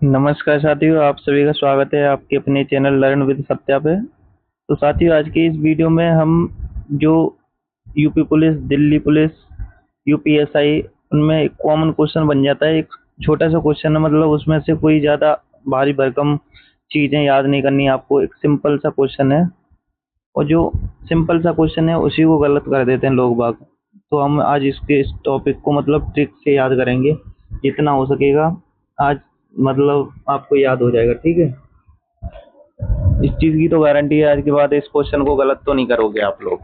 नमस्कार साथियों, आप सभी का स्वागत है आपके अपने चैनल लर्न विद सत्या पे। तो साथियों, आज की इस वीडियो में हम जो UP police, Delhi police, UPSI उनमें एक कॉमन क्वेश्चन बन जाता है। एक छोटा सा क्वेश्चन है, मतलब उसमें से कोई ज़्यादा भारी भरकम चीज़ें याद नहीं करनी है आपको। एक सिंपल सा क्वेश्चन है और जो सिंपल सा क्वेश्चन है उसी को गलत कर देते हैं लोग बाग। तो हम आज इस टॉपिक को मतलब ट्रिक से याद करेंगे जितना हो सकेगा। आज मतलब आपको याद हो जाएगा, ठीक है। इस चीज की तो गारंटी है, आज के बाद इस क्वेश्चन को गलत तो नहीं करोगे आप लोग।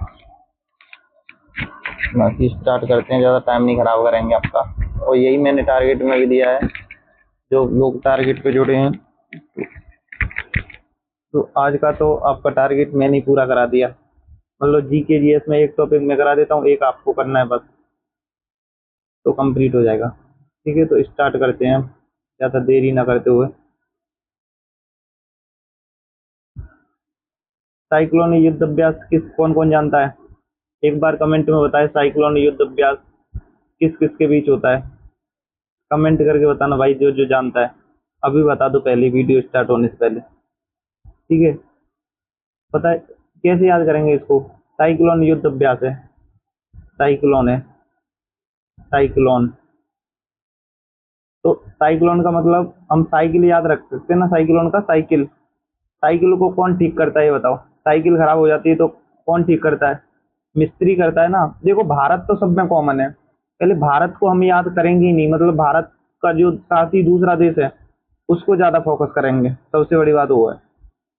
बाकी स्टार्ट करते हैं, ज्यादा टाइम नहीं खराब करेंगे आपका। और यही मैंने टारगेट में भी दिया है, जो लोग टारगेट पे जुड़े हैं। तो आज का तो आपका टारगेट मैंने ही पूरा करा दिया। मतलब जी के जीएस में एक टॉपिक में करा देता हूँ, एक आपको करना है बस, तो कंप्लीट हो जाएगा। ठीक है, तो स्टार्ट करते हैं ज्यादा देरी ना करते हुए। साइक्लोन युद्ध अभ्यास किस कौन कौन जानता है? एक बार कमेंट में बताए, साइक्लोन युद्ध अभ्यास किस किस के बीच होता है? कमेंट करके बताना भाई, जो जो जानता है। अभी बता दो, पहले वीडियो स्टार्ट होने से पहले, ठीक है। पता है कैसे याद करेंगे इसको? साइक्लोन युद्ध अभ्यास है, साइक्लोन है, साइक्लोन। तो साइक्लोन का मतलब हम साइकिल याद रख सकते हैं ना, साइक्लोन का साइकिल। साइकिल को कौन ठीक करता है ये बताओ? साइकिल खराब हो जाती है तो कौन ठीक करता है? मिस्त्री करता है ना। देखो, भारत तो सब में कॉमन है। पहले भारत को हम याद करेंगे ही नहीं, मतलब भारत का जो साथ ही दूसरा देश है उसको ज्यादा फोकस करेंगे, सबसे बड़ी बात वो है।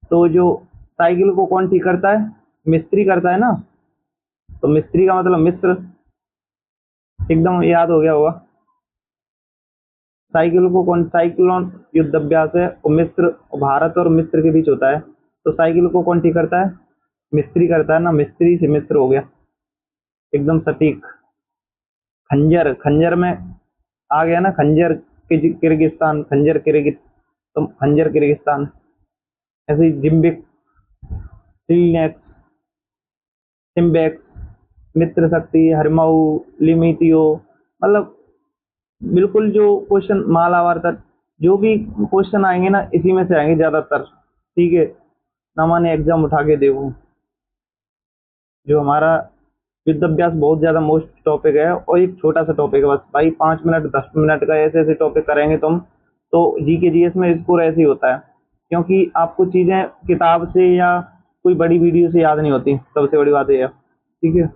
तो जो साइकिल को कौन ठीक करता है? मिस्त्री करता है ना। तो मिस्त्री का मतलब मिस्र, एकदम याद हो गया होगा। साइकिल को कौन, साइक्लोन युद्ध अभ्यास है और मिस्र, भारत और मिस्र के बीच होता है। तो साइकिल को कौन ठीक करता है? मिस्त्री करता है ना। मिस्त्री से मिस्र हो गया, एकदम सटीक। खंजर, खंजर में आ गया ना, खंजर किर्गिस्तान, खंजर किर्गिज, तो खंजर किर्गिस्तान। ऐसे ही जिम्बिक, सिलनेक्स, सिम्बेक्स, मित्र शक्ति, हरमाऊ, लिमितियो, मतलब बिल्कुल जो क्वेश्चन मालावार तक जो भी क्वेश्चन आएंगे ना, इसी में से आएंगे ज्यादातर, ठीक है। ना माने एग्जाम उठा के देखो, जो हमारा युद्ध अभ्यास बहुत ज्यादा मोस्ट टॉपिक है और एक छोटा सा टॉपिक है बस भाई। 5 मिनट 10 मिनट का ऐसे ऐसे टॉपिक करेंगे तुम, तो जी के जीएस में स्कोर ऐसे ही होता है। क्योंकि आपको चीजें किताब से या कोई बड़ी वीडियो से याद नहीं होती, सबसे बड़ी बात ये है, ठीक है।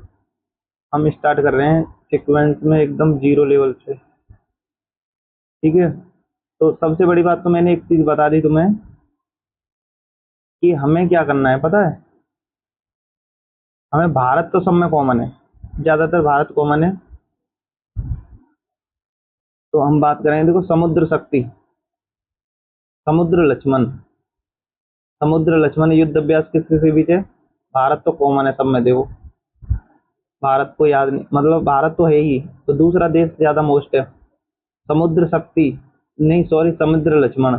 हम स्टार्ट कर रहे हैं सीक्वेंस में एकदम जीरो लेवल से, ठीक है। तो सबसे बड़ी बात तो मैंने एक चीज बता दी तुम्हें कि हमें क्या करना है, पता है? हमें भारत तो सब में कॉमन है, ज्यादातर भारत कॉमन है। तो हम बात करेंगे, देखो, समुद्र शक्ति, समुद्र लक्ष्मण, समुद्र लक्ष्मण युद्ध अभ्यास किसके के बीच है? भारत तो कॉमन है सब में, देखो। भारत को याद नहीं, मतलब भारत तो है ही, तो दूसरा देश ज्यादा मोस्ट है। समुद्र शक्ति, नहीं सॉरी, समुद्र लक्ष्मण।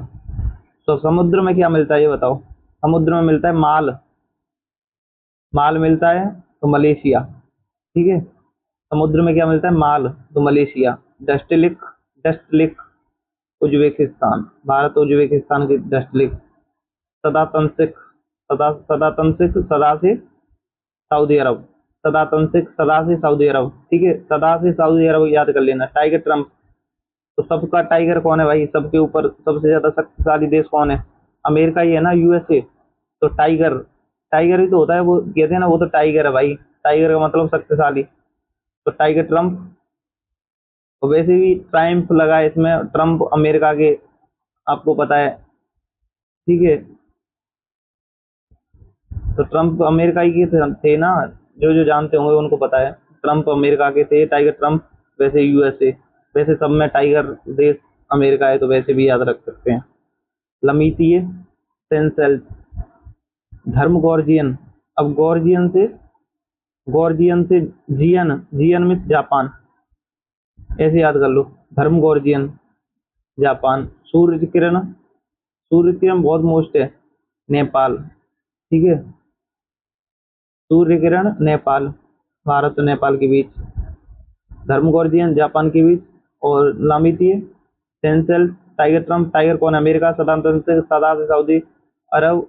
तो समुद्र में क्या मिलता है ये बताओ? समुद्र में मिलता है माल, माल मिलता है तो मलेशिया, ठीक है। समुद्र में क्या मिलता है? माल, तो मलेशिया। डस्टलिक, डस्टलिक उज्बेकिस्तान, भारत उज्बेकिस्तान की डस्टलिक। सदातंत्रिक, सदातंत्रिक, सदा से सऊदी अरब, सदातंत्रिक सदा से सऊदी अरब, ठीक है। सदा से सऊदी अरब याद कर लेना। टाइगर ट्रम्प, तो सबका टाइगर कौन है भाई? सबके ऊपर सबसे ज्यादा शक्तिशाली देश कौन है? अमेरिका ही है ना, यूएसए। तो टाइगर, टाइगर ही तो होता है, वो कहते हैं ना, वो तो टाइगर है भाई। टाइगर का मतलब शक्तिशाली। तो टाइगर ट्रम्प। तो वैसे भी ट्रायम्फ लगा है इसमें, ट्रम्प अमेरिका के, आपको पता है, ठीक है। तो ट्रम्प अमेरिका ही के थे ना, जो जो जानते होंगे उनको पता है। ट्रम्प अमेरिका के थे, टाइगर ट्रम्प। वैसे यूएसए, वैसे सब में टाइगर देश अमेरिका है, तो वैसे भी याद रख सकते हैं। लमीतीय सेंसेल, धर्म गॉर्जियन। अब गॉर्जियन से, गॉर्जियन से जियन, जियन में जापान, ऐसे याद कर लो। धर्म गॉर्जियन, जापान। सूर्य किरण, सूर्य किरण बहुत मोस्ट है, नेपाल, ठीक है। सूर्य किरण नेपाल, भारत और नेपाल के बीच। धर्म गॉर्जियन जापान के बीच। और लामितीय सेंसेल टाइगर ट्रम्प, टाइगर कौन है? अमेरिका, सदा से सऊदी अरब,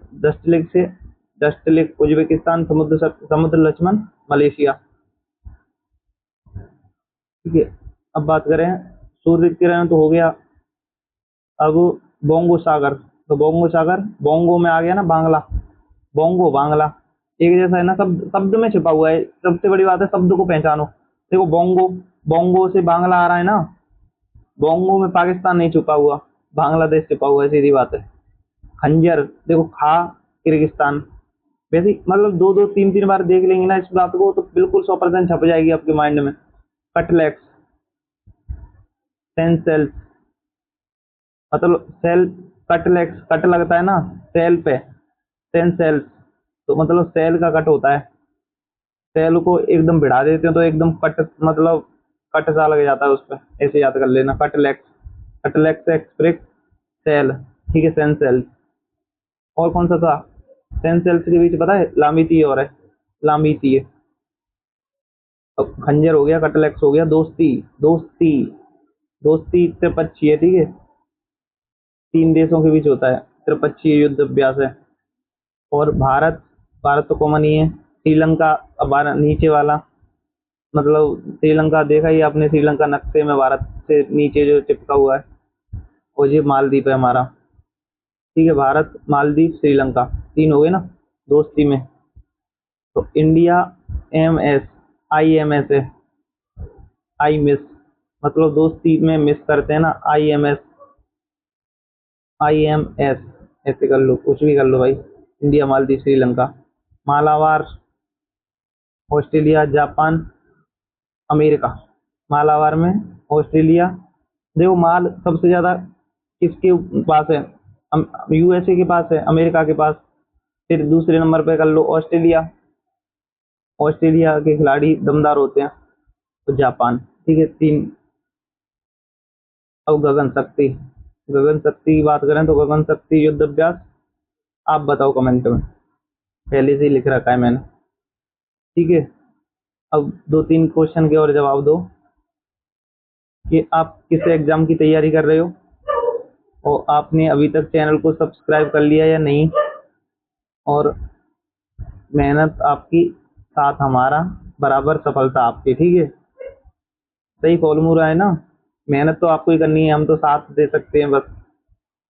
दस्तलिक उज्बेकिस्तान, समुद्र लक्ष्मण मलेशिया। ठीक है, अब बात करें सूर्य किरण तो हो गया। अब बोंगो सागर, तो बोंगो सागर, बोंगो में आ गया ना बांग्ला, बोंगो बांग्ला एक जैसा है ना, शब्द शब्द में छिपा हुआ है। सबसे बड़ी बात है शब्द को पहचानो। देखो बोंगो, बोंगो से बांग्ला आ रहा है ना, बोंगो में पाकिस्तान नहीं छुपा हुआ, बांग्लादेश छुपा हुआ है, सीधी बात है। खंजर, देखो खा किर्गिस्तान। वैसे ही मतलब दो दो तीन तीन बार देख लेंगे ना इस बात को, तो बिल्कुल 100% छप जाएगी आपके माइंड में। कटलेक्स, सेंसेल्स, मतलब सेल, कटलेक्स, कट लगता है ना सेल पे, सेंसेल्स, तो मतलब सेल का कट होता है। सेल को एकदम भिड़ा देते हैं तो एकदम कट, मतलब कट सा लग जाता है उस पर, ऐसे याद कर लेना। कटलेक्स, कटलेक्स एक्सप्रेस सेल, ठीक है, सेंसेल्स। और कौन सा था सेंसेल्स के बीच, पता है? लामिती और है, लामिती है। अब खंजर हो गया, कटलेक्स हो गया, दोस्ती, दोस्ती, दोस्ती त्रिपक्षीय है, ठीक है, 3 देशों के बीच होता है, त्रिपक्षीय युद्ध अभ्यास है। और भारत, भारत तो कॉमन ही है। श्रीलंका, अब नीचे वाला, मतलब श्रीलंका देखा ही आपने, श्रीलंका नक्शे में भारत से नीचे जो चिपका हुआ है, और ये मालदीव है हमारा। ठीक है, भारत, मालदीव, श्रीलंका, 3 हो गए ना दोस्ती में। तो India M S, I M S है, आई मिस, मतलब दोस्ती में मिस करते हैं ना, आई M S, I M S, ऐसे कर लो, कुछ भी कर लो भाई। India, Maldives, Sri Lanka. Malabar, Australia, Japan, America. Malabar में ऑस्ट्रेलिया, देखो माल सबसे ज्यादा किसके पास है? यूएसए के पास है, अमेरिका के पास। फिर दूसरे नंबर पे कर लो ऑस्ट्रेलिया, ऑस्ट्रेलिया के खिलाड़ी दमदार होते हैं। तो जापान, ठीक है, 3। अब गगन शक्ति, गगन शक्ति की बात करें तो गगन शक्ति युद्ध अभ्यास, आप बताओ कमेंट में, पहले से ही लिख रखा है मैंने। ठीक है, अब 2-3 क्वेश्चन के और जवाब दो कि आप किस एग्जाम की तैयारी कर रहे हो, और आपने अभी तक चैनल को सब्सक्राइब कर लिया या नहीं, और मेहनत आपकी साथ हमारा, बराबर सफलता आपकी। ठीक है, सही फॉर्मूला है ना, मेहनत तो आपको ही करनी है, हम तो साथ दे सकते हैं बस,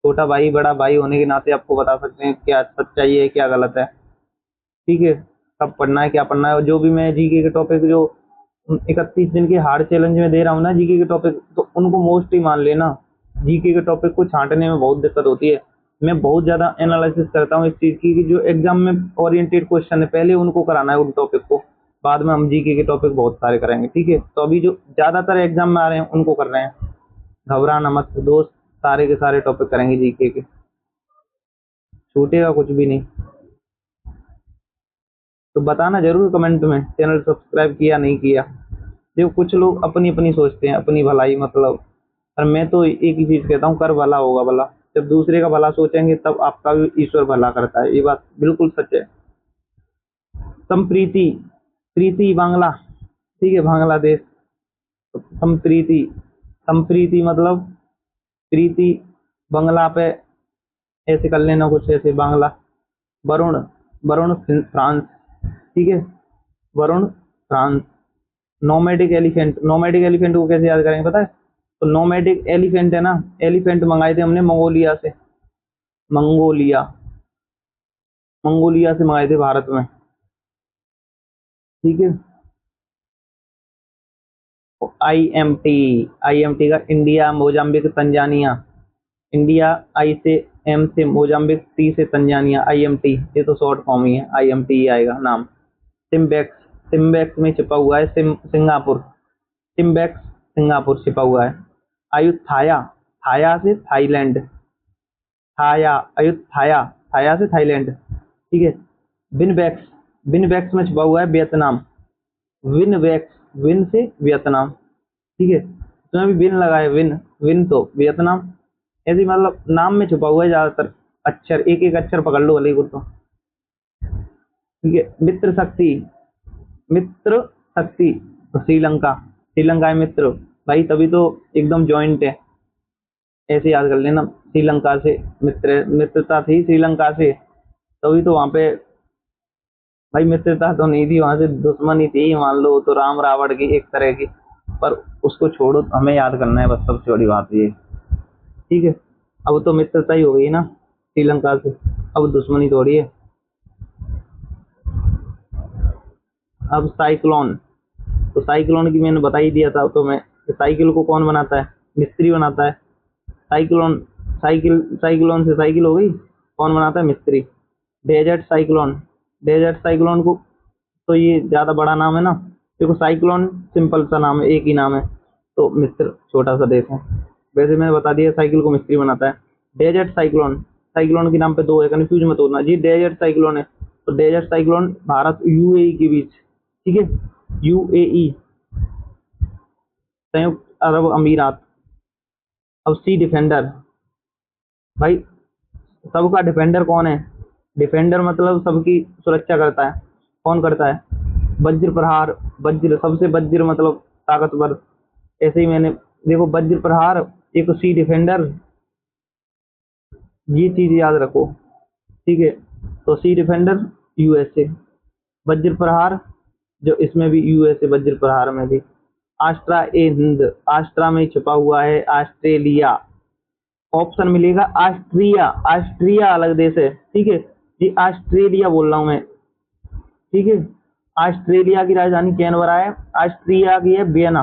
छोटा भाई बड़ा भाई होने के नाते आपको बता सकते हैं क्या सच्चाई है क्या गलत है। ठीक है, कब पढ़ना है क्या पढ़ना है। और जो भी मैं जीके के टॉपिक जो 31 दिन के हार्ड चैलेंज में दे रहा हूँ ना जीके के टॉपिक, तो उनको मोस्ट ही मान लेना। जीके के टॉपिक को छांटने में बहुत दिक्कत होती है, मैं बहुत ज्यादा एनालिसिस करता हूँ इस चीज की, कि जो एग्जाम में ओरिएंटेड क्वेश्चन है पहले उनको कराना है उन टॉपिक को, बाद में हम जीके के टॉपिक बहुत सारे करेंगे। ठीक है, तो अभी जो ज्यादातर एग्जाम में आ रहे हैं उनको कर रहे हैं, घबराना मत दोस्त, सारे के सारे टॉपिक करेंगे जीके के, छूटेगा कुछ भी नहीं। तो बताना जरूर कमेंट में चैनल सब्सक्राइब किया नहीं किया। देखो कुछ लोग अपनी अपनी सोचते हैं, अपनी भलाई, मतलब, और मैं तो एक ही चीज कहता हूँ, कर भला होगा भला। जब दूसरे का भला सोचेंगे तब आपका भी ईश्वर भला करता है, ये बात बिल्कुल सच है। संप्रीति, प्रीति बांग्ला, ठीक है, बांग्लादेश। संप्रीति, संप्रीति मतलब प्रीति, बांग्ला पे ऐसे कर लेना कुछ ऐसे, बांग्ला। वरुण, वरुण फ्रांस, ठीक है, Varun France. Nomadic elephant, nomadic elephant को कैसे याद करेंगे पता है? तो नोमैडिक एलिफेंट है ना, एलिफेंट मंगाए थे हमने मंगोलिया से, मंगोलिया, मंगोलिया से मंगाए थे भारत में। ठीक है, IMT, IMT का India, Mozambique, Tanzania. India I से, एम से मोजाम्बिक, टी से तंजानिया, IMT, ये तो शॉर्ट फॉर्म ही है, IMT ही आएगा नाम। सिम्बेक्स, सिम्बेक्स में छिपा हुआ है सिंगापुर, सिम्बेक्स सिंगापुर छिपा हुआ है। अयुथाया, थाया से थाईलैंड, थाया, अयुथाया, थाया से थाईलैंड। ठीक है, विनबैक्स, विनबैक्स में छुपा हुआ है वियतनाम, विनबैक्स, विन से वियतनाम। ठीक है, इसमें भी विन लगा है, विन, विन तो वियतनाम। ऐसे ही मतलब नाम में छुपा हुआ है ज्यादातर अक्षर, एक एक अक्षर पकड़ लो वाले को तो। ठीक है, मित्र शक्ति, मित्र शक्ति, तो श्रीलंका, श्रीलंका है मित्र भाई, तभी तो एकदम जॉइंट है। ऐसे याद कर लेना। श्रीलंका से मित्रता थी श्रीलंका से, तभी तो वहां पे भाई मित्रता तो नहीं थी, वहां से दुश्मनी थी मान लो तो, राम रावण की एक तरह की। पर उसको छोड़ो, हमें याद करना है बस, सबसे बड़ी बात ये। ठीक है, अब तो मित्रता ही हो गई ना श्रीलंका से, अब दुश्मनी थोड़ी है। अब साइक्लोन, तो साइक्लोन की मैंने बता ही दिया था तो मैं, साइकिल को कौन बनाता है? मिस्त्री बनाता है। साइक्लोन, साइक्लोन से साइकिल हो गई, कौन बनाता है? मिस्त्री। डेजर्ट साइक्लोन, डेजर्ट साइक्लोन को, तो ये ज्यादा बड़ा नाम है ना, देखो साइक्लोन सिंपल सा नाम है, एक ही नाम है, तो मिस्र छोटा सा देश है। वैसे मैंने बता दिया साइकिल को मिस्त्री बनाता है। डेजर्ट साइक्लोन, साइक्लोन के नाम पे दो है, कंफ्यूज मत होना जी। डेजर्ट साइक्लोन है, तो डेजर्ट साइक्लोन भारत यूएई के बीच, ठीक है, यूएई, संयुक्त अरब अमीरात। अब सी डिफेंडर, भाई सबका डिफेंडर कौन है? डिफेंडर मतलब सबकी सुरक्षा करता है, कौन करता है? वज्र प्रहार, वज्र सबसे, वज्र मतलब ताकतवर, ऐसे ही मैंने, देखो वज्र प्रहार, एक सी डिफेंडर, ये चीज याद रखो। ठीक है, तो सी डिफेंडर यूएसए, वज्र प्रहार जो इसमें भी यूएसए, वज्र प्रहार में भी। आस्ट्रा ए हिंद, आस्ट्रा में छुपा हुआ है ऑस्ट्रेलिया, ऑप्शन मिलेगा ऑस्ट्रिया, ऑस्ट्रिया अलग देश है, ठीक है जी, ऑस्ट्रेलिया बोल रहा हूँ मैं, ठीक है। ऑस्ट्रेलिया की राजधानी कैनबरा है, ऑस्ट्रिया की है Vienna,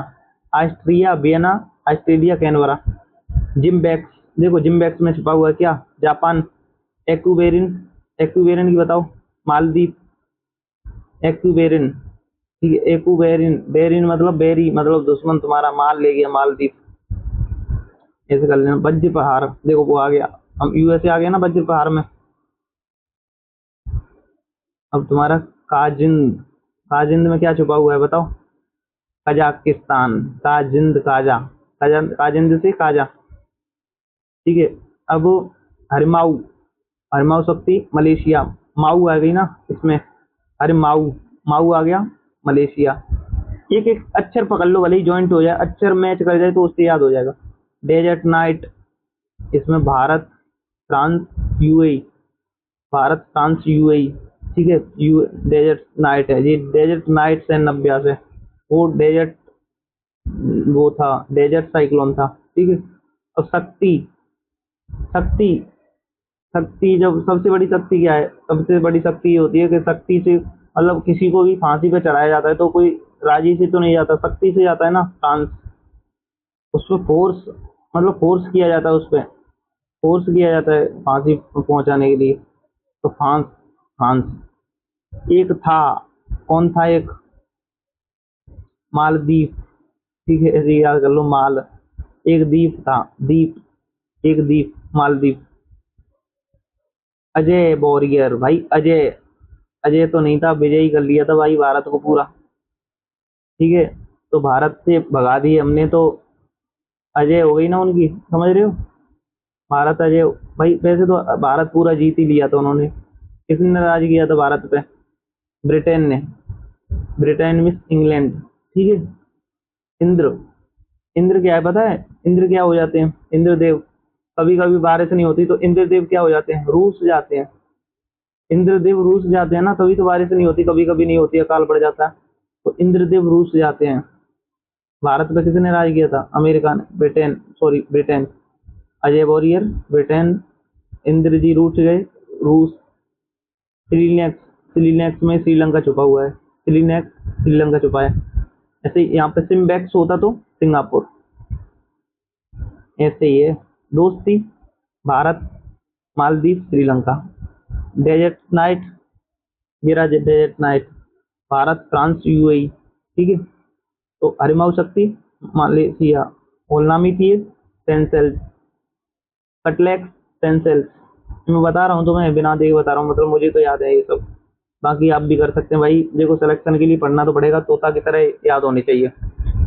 Austria Vienna, Australia Canberra. जिम्बैक्स, देखो जिम्बैक्स में छुपा हुआ है क्या? जापान। एक्यूबेरिन, एक्यूबेरिन की बताओ? मालदीव, एक्यूबेरिन, ठीक है, एक्यूबेरिन, बेरिन मतलब बेरी, मतलब दुश्मन तुम्हारा माल ले गया, मालदीव, ऐसे कर लेना। वज्र प्रहार, देखो वो आ गया, हम यूएसए आ गया ना वज्र प्रहार में। अब तुम्हारा काजिंद, काजिंद में क्या छुपा हुआ है बताओ? कजाकिस्तान, काजिंद, काजिंद से काजा, ठीक है। अब हरमाऊ, हरमाऊ शक्ति मलेशिया, माऊ आ गई ना इसमें, अरे माऊ, माऊ आ गया मलेशिया। एक एक अक्षर पकड़ लो, भले ही ज्वाइंट हो जाए, अक्षर मैच कर जाए तो उससे याद हो जाएगा। डेजर्ट नाइट, इसमें Bharat France UAE, Bharat France UAE, ठीक है, यू डेजर्ट नाइट है जी, डेजर्ट नाइट से 90 से, वो डेजर्ट, वो था डेजर्ट साइक्लोन था, ठीक है। अब शक्ति, शक्ति, शक्ति जब सबसे बड़ी शक्ति क्या है? सबसे बड़ी शक्ति ये होती है कि शक्ति से मतलब किसी को भी फांसी पे चढ़ाया जाता है तो कोई राजी से तो नहीं जाता, शक्ति से जाता है ना, फ्रांस। उसमें फोर्स, मतलब फोर्स किया जाता है, उस पर फोर्स किया जाता है फांसी पहुंचाने के लिए, तो फ्रांस, फ्रांस। एक था, कौन था एक? मालदीव, ठीक है, ऐसे याद कर लो, माल, एक द्वीप था, द्वीप, एक द्वीप, मालदीव। अजय वॉरियर, भाई अजय, अजय तो नहीं था, विजय ही कर लिया था भाई भारत को पूरा, ठीक है, तो भारत से भगा दिए हमने तो अजय हो गई ना उनकी, समझ रहे हो? भारत अजय, भाई वैसे तो भारत पूरा जीत ही लिया था उन्होंने। किसने राज किया था भारत पे? ब्रिटेन ने, ब्रिटेन में इंग्लैंड, ठीक है। इंद्र, इंद्र क्या है पता है? इंद्र क्या हो जाते हैं? इंद्रदेव, कभी कभी बारिश नहीं होती तो इंद्रदेव क्या हो जाते हैं? रूस जाते हैं। इंद्रदेव रूस जाते हैं ना, तभी तो बारिश नहीं होती, कभी कभी नहीं होती, अकाल पड़ जाता है, तो इंद्रदेव रूस जाते हैं। भारत पे किसने राज किया था? अमेरिका ने, Britain, sorry Britain. Ajay warrior Britain, Indra ji रूस गए, रूस। श्रीलैक्स, श्रीलैक्स में श्रीलंका छुपा हुआ है, श्रीलैक्स श्रीलंका छुपा है। ऐसे ही यहाँ पे सिम्बैक्स होता तो सिंगापुर, ऐसे ही है। दोस्ती, भारत मालदीव श्रीलंका। डेजर्ट नाइट, ये रहा desert night, Bharat France UAE, ठीक है। तो हरिमाऊ शक्ति मलेशिया, ओलनामी थी सेंसेल्स, कटलेक्स सेंसेल्स। मैं बता रहा हूँ तुम्हें, बिना देखे बता रहा हूँ, मतलब मुझे तो याद है ये सब, बाकी आप भी कर सकते हैं भाई। देखो सिलेक्शन के लिए पढ़ना तो पड़ेगा, तोता की तरह याद होनी चाहिए।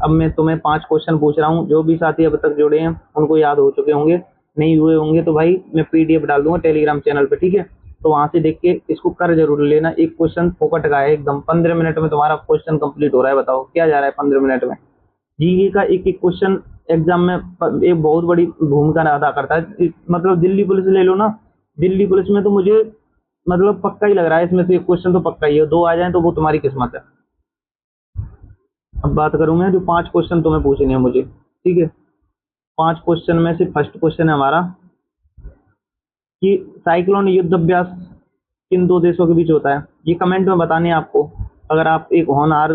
अब मैं तुम्हें 5 क्वेश्चन पूछ रहा हूँ, जो भी साथी अब तक जुड़े हैं उनको याद हो चुके होंगे, नहीं हुए होंगे तो भाई मैं पीडीएफ डाल दूंगा टेलीग्राम चैनल पे, ठीक है, तो वहां से देख के इसको कर जरूर लेना। एक क्वेश्चन फोकट का है एकदम, 15 मिनट में तुम्हारा क्वेश्चन कंप्लीट हो रहा है, बताओ क्या जा रहा है 15 मिनट में? जीके का एक एक क्वेश्चन एग्जाम में एक बहुत बड़ी भूमिका अदा करता है। मतलब दिल्ली पुलिस ले लो ना, दिल्ली पुलिस में तो मुझे मतलब पक्का ही लग रहा है इसमें से एक क्वेश्चन तो पक्का ही है, 2 आ जाए तो वो तुम्हारी किस्मत है। अब बात करूं मैं, जो 5 क्वेश्चन तुम्हें पूछने हैं मुझे, ठीक है, 5 क्वेश्चन में से फर्स्ट क्वेश्चन है हमारा कि साइक्लोन युद्ध अभ्यास किन 2 देशों के बीच होता है। ये कमेंट में बताने हैं आपको। अगर आप एक होनहार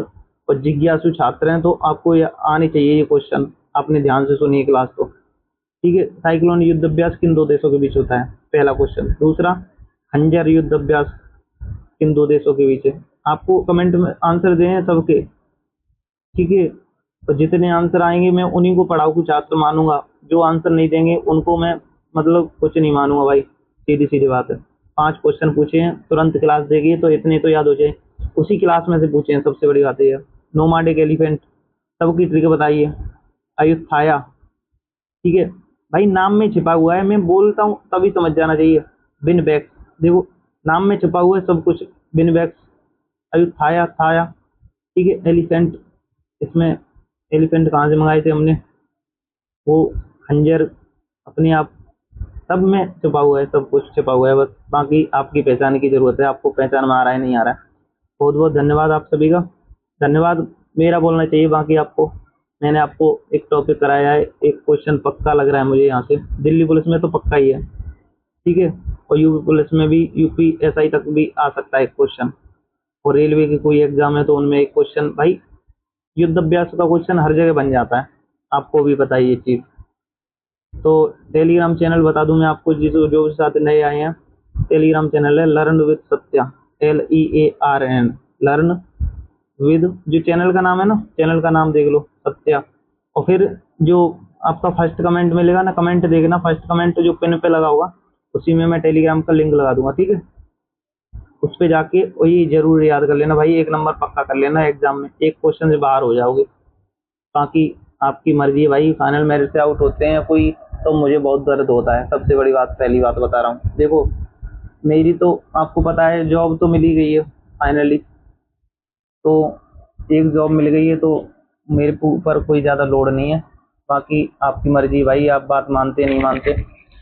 और जिज्ञासु छात्र हैं तो आपको ये आने चाहिए ये क्वेश्चन। आपने ध्यान से सुनिए क्लास तो, ठीक है। साइक्लोन युद्ध अभ्यास किन 2 देशों के बीच होता है, पहला क्वेश्चन। दूसरा, खंजर युद्ध अभ्यास किन 2 देशों के बीच है। आपको कमेंट में आंसर देने हैं सबके, ठीक है। तो जितने आंसर आएंगे मैं उन्हीं को पढ़ाऊ छात्र मानूंगा, जो आंसर नहीं देंगे उनको मैं मतलब कुछ नहीं मानूंगा भाई, सीधी सीधी बात है। 5 क्वेश्चन पूछे हैं, तुरंत क्लास देगी तो इतने तो याद हो जाए, उसी क्लास में से पूछे हैं, सबसे बड़ी बात है। नोमाडिक एलिफेंट, सबकी ट्रिक बताइए। अयुत्थाया, ठीक है भाई, नाम में छिपा हुआ है, मैं बोलता हूँ तभी समझ जाना चाहिए। बिनबैक्स, देखो नाम में छिपा हुआ है सब कुछ। बिनबैक्स, अयुत्थाया, थाया, ठीक है। एलिफेंट, इसमें एलिफेंट कहाँ से मंगाए थे हमने, वो खंजर अपने आप, सब में छुपा हुआ है, सब कुछ छुपा हुआ है। बस बाकी आपकी पहचान की जरूरत है, आपको पहचान में आ रहा है नहीं आ रहा है। बहुत बहुत धन्यवाद आप सभी का, धन्यवाद मेरा बोलना चाहिए बाकी आपको। मैंने आपको एक टॉपिक कराया है, एक क्वेश्चन पक्का लग रहा है मुझे यहाँ से, दिल्ली पुलिस में तो पक्का ही है, ठीक है। और यूपी पुलिस में भी, यूपी एसआई तक भी आ सकता है एक क्वेश्चन। और रेलवे की कोई एग्जाम है तो उनमें एक क्वेश्चन, भाई युद्ध अभ्यास का क्वेश्चन हर जगह बन जाता है, आपको भी पता है ये चीज। तो टेलीग्राम चैनल बता दूं मैं आपको, जिस जो भी साथ नए आए हैं, टेलीग्राम चैनल है learn with Satya, LEARN, learn with, जो चैनल का नाम है ना, चैनल का नाम देख लो, सत्या। और फिर जो आपका फर्स्ट कमेंट मिलेगा ना, कमेंट देखना, फर्स्ट कमेंट जो पिन पे लगा होगा उसी में मैं टेलीग्राम का लिंक लगा दूंगा, ठीक है। उस पे जाके वही जरूर याद कर लेना भाई, 1 नंबर पक्का कर लेना एग्जाम में, एक क्वेश्चन से बाहर हो जाओगे। बाकी आपकी मर्जी है भाई, फाइनल मेरिट से आउट होते हैं कोई तो मुझे बहुत दर्द होता है, सबसे बड़ी बात, पहली बात बता रहा हूँ। देखो मेरी तो आपको पता है जॉब तो मिल ही गई है फाइनली, तो एक जॉब मिल गई है तो मेरे ऊपर कोई ज़्यादा लोड नहीं है। बाकी आपकी मर्जी भाई, आप बात मानते नहीं मानते,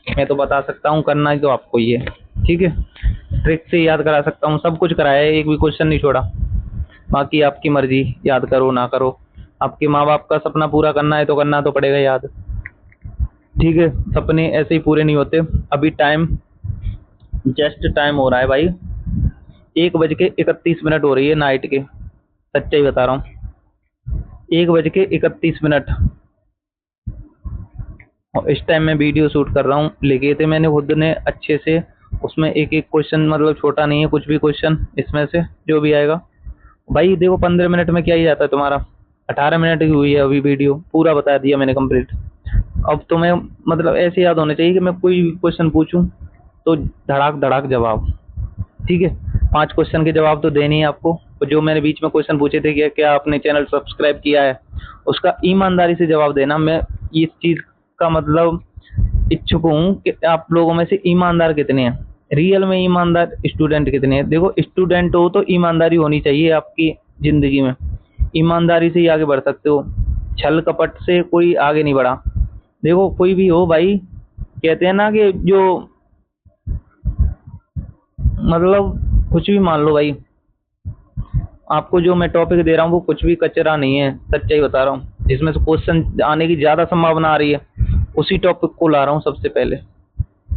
मैं तो बता सकता हूँ, करना ही तो आपको ही है, ठीक है। ट्रिक से याद करा सकता हूँ, सब कुछ कराया है, एक भी क्वेश्चन नहीं छोड़ा। बाकी आपकी मर्जी, याद करो ना करो। आपके माँ बाप का सपना पूरा करना है तो करना तो पड़ेगा याद, ठीक है। सपने ऐसे ही पूरे नहीं होते। अभी टाइम, जस्ट टाइम हो रहा है भाई, 1:31 हो रही है नाइट के, सच्चाई बता रहा हूँ, 1:31। और इस टाइम मैं वीडियो शूट कर रहा हूँ, लिखे थे मैंने खुद ने अच्छे से, उसमें एक एक क्वेश्चन, मतलब छोटा नहीं है कुछ भी क्वेश्चन, इसमें से जो भी आएगा भाई। देखो 15 मिनट में क्या ही जाता है तुम्हारा, 18 मिनट की हुई है अभी वीडियो, पूरा बता दिया मैंने कंप्लीट। अब तुम्हें मतलब ऐसे याद होना चाहिए कि मैं कोई भी क्वेश्चन पूछूं तो धड़ाक धड़ाक जवाब, ठीक है। 5 क्वेश्चन के जवाब तो देने ही आपको। और जो मैंने बीच में क्वेश्चन पूछे थे कि क्या आपने चैनल सब्सक्राइब किया है, उसका ईमानदारी से जवाब देना। मैं इस चीज का मतलब इच्छुक हूँ कि आप लोगों में से ईमानदार कितने हैं, रियल में ईमानदार स्टूडेंट कितने हैं। देखो स्टूडेंट हो तो ईमानदारी होनी चाहिए आपकी जिंदगी में, ईमानदारी से ही आगे बढ़ सकते हो, छल कपट से कोई आगे नहीं बढ़ा। देखो कोई भी हो भाई, कहते हैं ना कि जो मतलब कुछ भी मान लो भाई, आपको जो मैं टॉपिक दे रहा हूँ वो कुछ भी कचरा नहीं है, सच्चाई बता रहा हूँ। जिसमें से क्वेश्चन आने की ज्यादा संभावना आ रही है उसी टॉपिक को ला रहा हूँ सबसे पहले।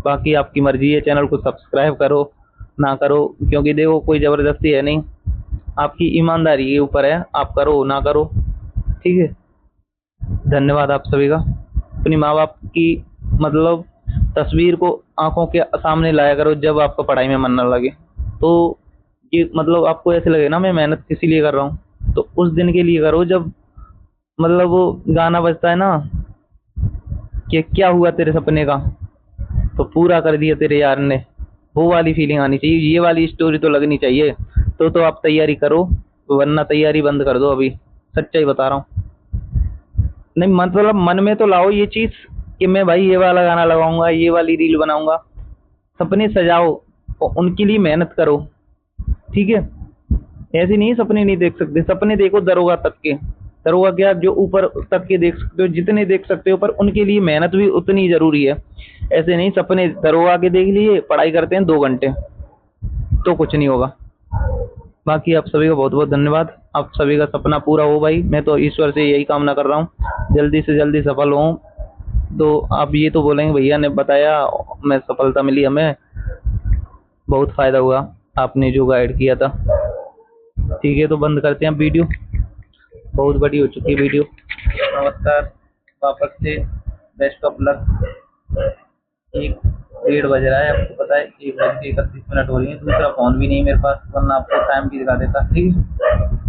बाकी आपकी मर्जी है, चैनल को सब्सक्राइब करो ना करो, क्योंकि देखो कोई जबरदस्ती है नहीं, आपकी ईमानदारी के ऊपर है, आप करो ना करो, ठीक है। धन्यवाद आप सभी का। अपनी माँ बाप की मतलब तस्वीर को आंखों के सामने लाया करो जब आपको पढ़ाई में मन न लगे, तो ये मतलब आपको ऐसे लगे ना मैं मेहनत किसी लिए कर रहा हूँ, तो उस दिन के लिए करो जब मतलब वो गाना बजता है ना कि क्या हुआ तेरे सपने का तो पूरा कर दिया तेरे यार ने, वो वाली फीलिंग आनी चाहिए, ये वाली स्टोरी तो लगनी चाहिए। तो आप तैयारी करो, वरना तैयारी बंद कर दो अभी, सच्चाई बता रहा हूँ। नहीं मतलब मन में तो लाओ ये चीज कि मैं भाई ये वाला गाना लगाऊंगा, ये वाली रील बनाऊंगा, सपने सजाओ और उनके लिए मेहनत करो, ठीक है। ऐसे नहीं सपने नहीं देख सकते, सपने देखो दरोगा तक के, दरोगा क्या, जो ऊपर तक के देख सकते हो, जितने देख सकते हो, पर उनके लिए मेहनत भी उतनी जरूरी है। ऐसे नहीं सपने दरोगा के देख लिए, पढ़ाई करते हैं 2 घंटे तो कुछ नहीं होगा। बाकी आप सभी का बहुत बहुत धन्यवाद। आप सभी का सपना पूरा हो भाई, मैं तो ईश्वर से यही कामना कर रहा हूँ, जल्दी से जल्दी सफल हो। तो आप ये तो बोलेंगे भैया ने बताया, मैं सफलता मिली, हमें बहुत फायदा हुआ, आपने जो गाइड किया था। ठीक है, तो बंद करते हैं वीडियो, बहुत बड़ी हो चुकी है वीडियो। नमस्कार वापस से, बेस्ट ऑफ लक। 1:30 बज रहा है, आपको पता है 1:31 हो रही है। दूसरा फोन भी नहीं मेरे पास, वरना आपको टाइम भी दिखा देता। ठीक है।